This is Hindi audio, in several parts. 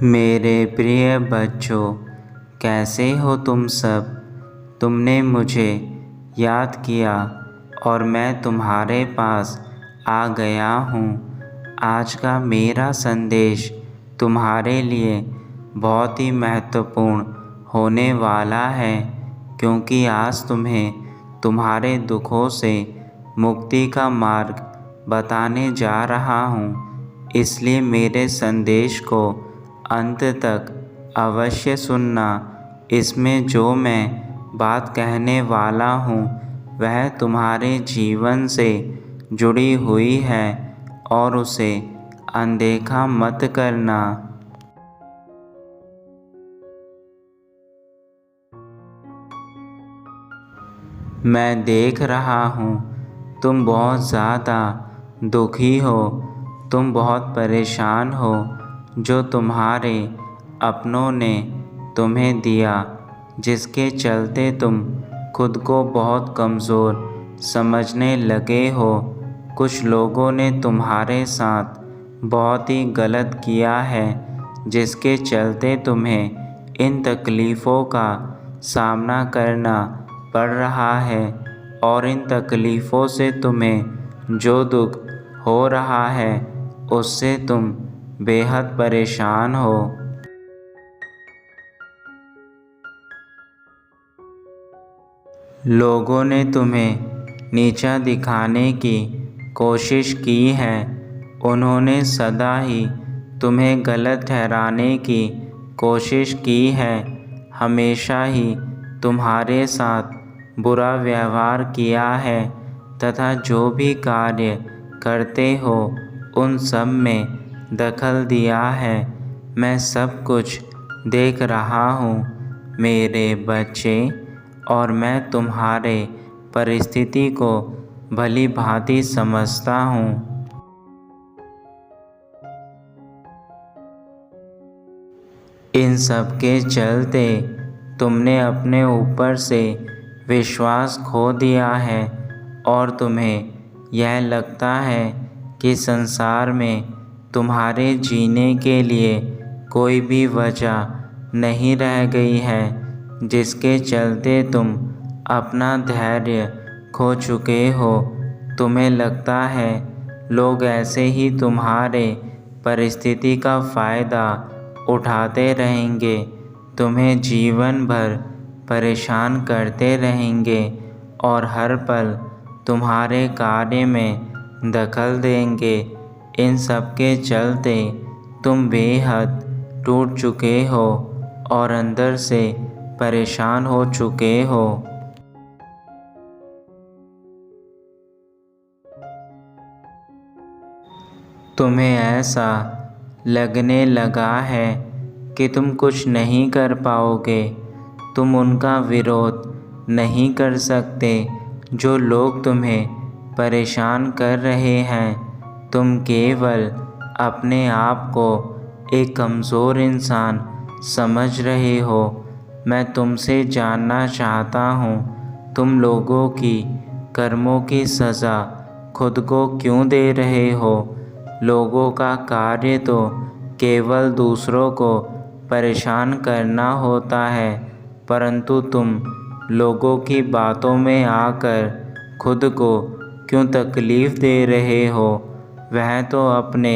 मेरे प्रिय बच्चों, कैसे हो तुम सब। तुमने मुझे याद किया और मैं तुम्हारे पास आ गया हूँ। आज का मेरा संदेश तुम्हारे लिए बहुत ही महत्वपूर्ण होने वाला है, क्योंकि आज तुम्हें तुम्हारे दुखों से मुक्ति का मार्ग बताने जा रहा हूँ। इसलिए मेरे संदेश को अंत तक अवश्य सुनना। इसमें जो मैं बात कहने वाला हूँ वह तुम्हारे जीवन से जुड़ी हुई है और उसे अनदेखा मत करना। मैं देख रहा हूँ तुम बहुत ज़्यादा दुखी हो, तुम बहुत परेशान हो। जो तुम्हारे अपनों ने तुम्हें दिया, जिसके चलते तुम खुद को बहुत कमज़ोर समझने लगे हो। कुछ लोगों ने तुम्हारे साथ बहुत ही गलत किया है, जिसके चलते तुम्हें इन तकलीफ़ों का सामना करना पड़ रहा है। और इन तकलीफ़ों से तुम्हें जो दुख हो रहा है उससे तुम बेहद परेशान हो। लोगों ने तुम्हें नीचा दिखाने की कोशिश की है। उन्होंने सदा ही तुम्हें गलत ठहराने की कोशिश की है। हमेशा ही तुम्हारे साथ बुरा व्यवहार किया है तथा जो भी कार्य करते हो उन सब में दखल दिया है। मैं सब कुछ देख रहा हूँ मेरे बच्चे, और मैं तुम्हारे परिस्थिति को भली भांति समझता हूँ। इन सब के चलते तुमने अपने ऊपर से विश्वास खो दिया है और तुम्हें यह लगता है कि संसार में तुम्हारे जीने के लिए कोई भी वजह नहीं रह गई है, जिसके चलते तुम अपना धैर्य खो चुके हो। तुम्हें लगता है लोग ऐसे ही तुम्हारे परिस्थिति का फ़ायदा उठाते रहेंगे, तुम्हें जीवन भर परेशान करते रहेंगे और हर पल तुम्हारे कार्य में दखल देंगे। इन सब के चलते तुम बेहद टूट चुके हो और अंदर से परेशान हो चुके हो। तुम्हें ऐसा लगने लगा है कि तुम कुछ नहीं कर पाओगे, तुम उनका विरोध नहीं कर सकते जो लोग तुम्हें परेशान कर रहे हैं। तुम केवल अपने आप को एक कमज़ोर इंसान समझ रहे हो। मैं तुमसे जानना चाहता हूँ, तुम लोगों की कर्मों की सज़ा खुद को क्यों दे रहे हो। लोगों का कार्य तो केवल दूसरों को परेशान करना होता है, परंतु तुम लोगों की बातों में आकर खुद को क्यों तकलीफ़ दे रहे हो। वह तो अपने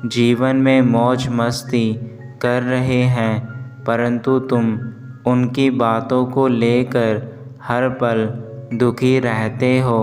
जीवन में मौज मस्ती कर रहे हैं, परंतु तुम उनकी बातों को लेकर हर पल दुखी रहते हो।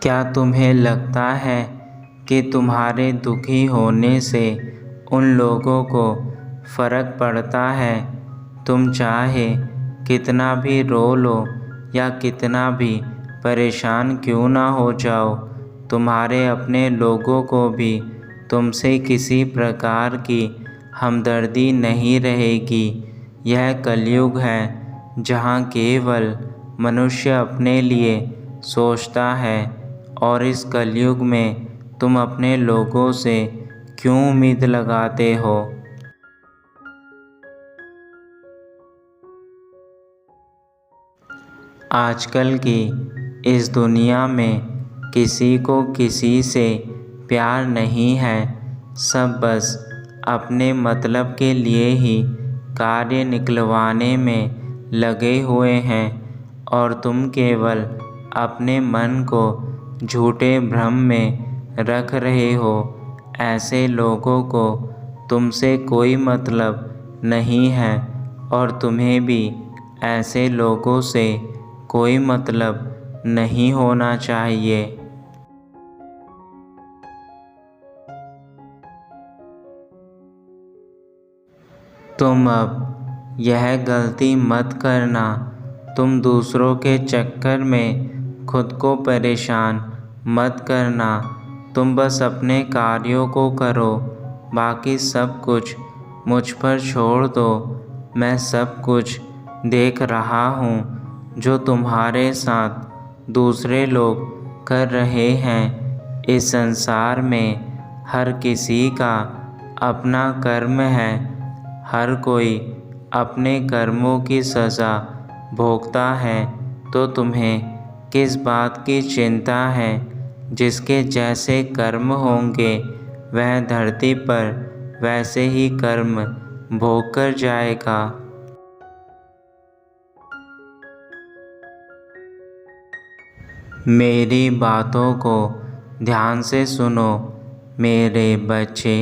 क्या तुम्हें लगता है कि तुम्हारे दुखी होने से उन लोगों को फ़र्क पड़ता है। तुम चाहे कितना भी रो लो या कितना भी परेशान क्यों ना हो जाओ, तुम्हारे अपने लोगों को भी तुमसे किसी प्रकार की हमदर्दी नहीं रहेगी। यह कलयुग है जहाँ केवल मनुष्य अपने लिए सोचता है, और इस कलयुग में तुम अपने लोगों से क्यों उम्मीद लगाते हो। आजकल की इस दुनिया में किसी को किसी से प्यार नहीं है। सब बस अपने मतलब के लिए ही कार्य निकलवाने में लगे हुए हैं और तुम केवल अपने मन को झूठे भ्रम में रख रहे हो। ऐसे लोगों को तुमसे कोई मतलब नहीं है और तुम्हें भी ऐसे लोगों से कोई मतलब नहीं होना चाहिए। तुम अब यह गलती मत करना। तुम दूसरों के चक्कर में खुद को परेशान मत करना। तुम बस अपने कार्यों को करो, बाकी सब कुछ मुझ पर छोड़ दो। मैं सब कुछ देख रहा हूँ जो तुम्हारे साथ दूसरे लोग कर रहे हैं। इस संसार में हर किसी का अपना कर्म है। हर कोई अपने कर्मों की सज़ा भोगता है। तो तुम्हें किस बात की चिंता है? जिसके जैसे कर्म होंगे वह धरती पर वैसे ही कर्म भोग कर जाएगा। मेरी बातों को ध्यान से सुनो मेरे बच्चे।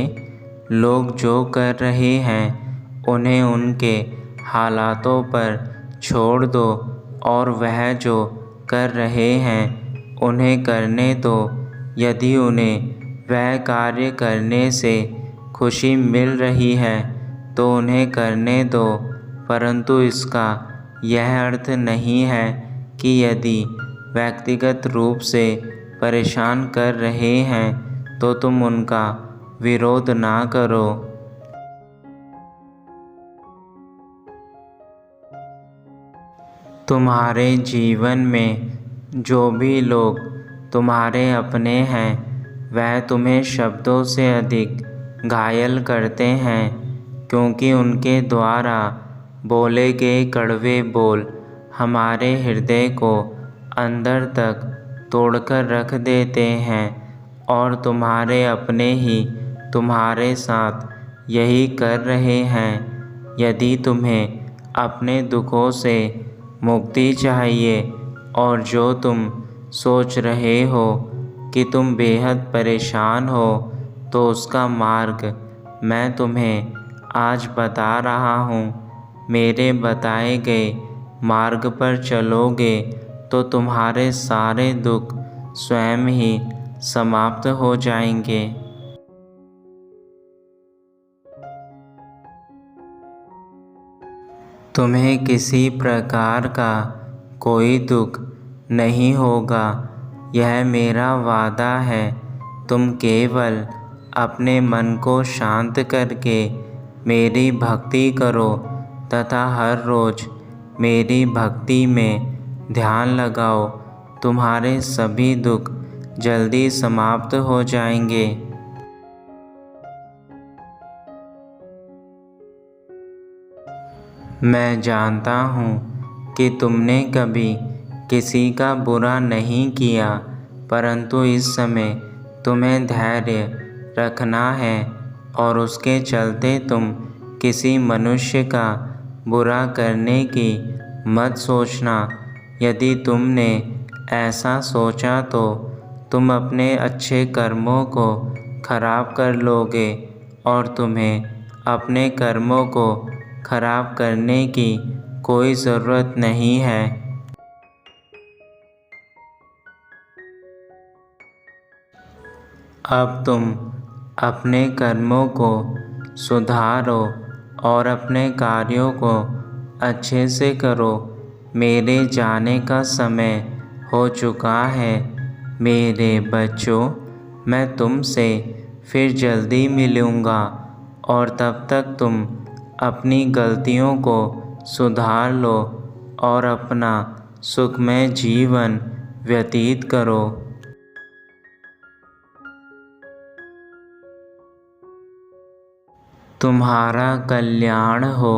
लोग जो कर रहे हैं उन्हें उनके हालातों पर छोड़ दो और वह जो कर रहे हैं उन्हें करने दो। यदि उन्हें वह कार्य करने से खुशी मिल रही है तो उन्हें करने दो, परंतु इसका यह अर्थ नहीं है कि यदि व्यक्तिगत रूप से परेशान कर रहे हैं तो तुम उनका विरोध ना करो। तुम्हारे जीवन में जो भी लोग तुम्हारे अपने हैं वह तुम्हें शब्दों से अधिक घायल करते हैं, क्योंकि उनके द्वारा बोले गए कड़वे बोल हमारे हृदय को अंदर तक तोड़कर रख देते हैं। और तुम्हारे अपने ही तुम्हारे साथ यही कर रहे हैं। यदि तुम्हें अपने दुखों से मुक्ति चाहिए और जो तुम सोच रहे हो कि तुम बेहद परेशान हो, तो उसका मार्ग मैं तुम्हें आज बता रहा हूँ। मेरे बताए गए मार्ग पर चलोगे तो तुम्हारे सारे दुख स्वयं ही समाप्त हो जाएंगे। तुम्हें किसी प्रकार का कोई दुख नहीं होगा, यह मेरा वादा है। तुम केवल अपने मन को शांत करके मेरी भक्ति करो तथा हर रोज़ मेरी भक्ति में ध्यान लगाओ। तुम्हारे सभी दुख जल्दी समाप्त हो जाएंगे। मैं जानता हूँ कि तुमने कभी किसी का बुरा नहीं किया, परंतु इस समय तुम्हें धैर्य रखना है और उसके चलते तुम किसी मनुष्य का बुरा करने की मत सोचना। यदि तुमने ऐसा सोचा तो तुम अपने अच्छे कर्मों को खराब कर लोगे और तुम्हें अपने कर्मों को खराब करने की कोई ज़रूरत नहीं है। अब तुम अपने कर्मों को सुधारो और अपने कार्यों को अच्छे से करो। मेरे जाने का समय हो चुका है। मेरे बच्चों, मैं तुमसे फिर जल्दी मिलूँगा और तब तक तुम अपनी गलतियों को सुधार लो और अपना सुखमय जीवन व्यतीत करो। तुम्हारा कल्याण हो।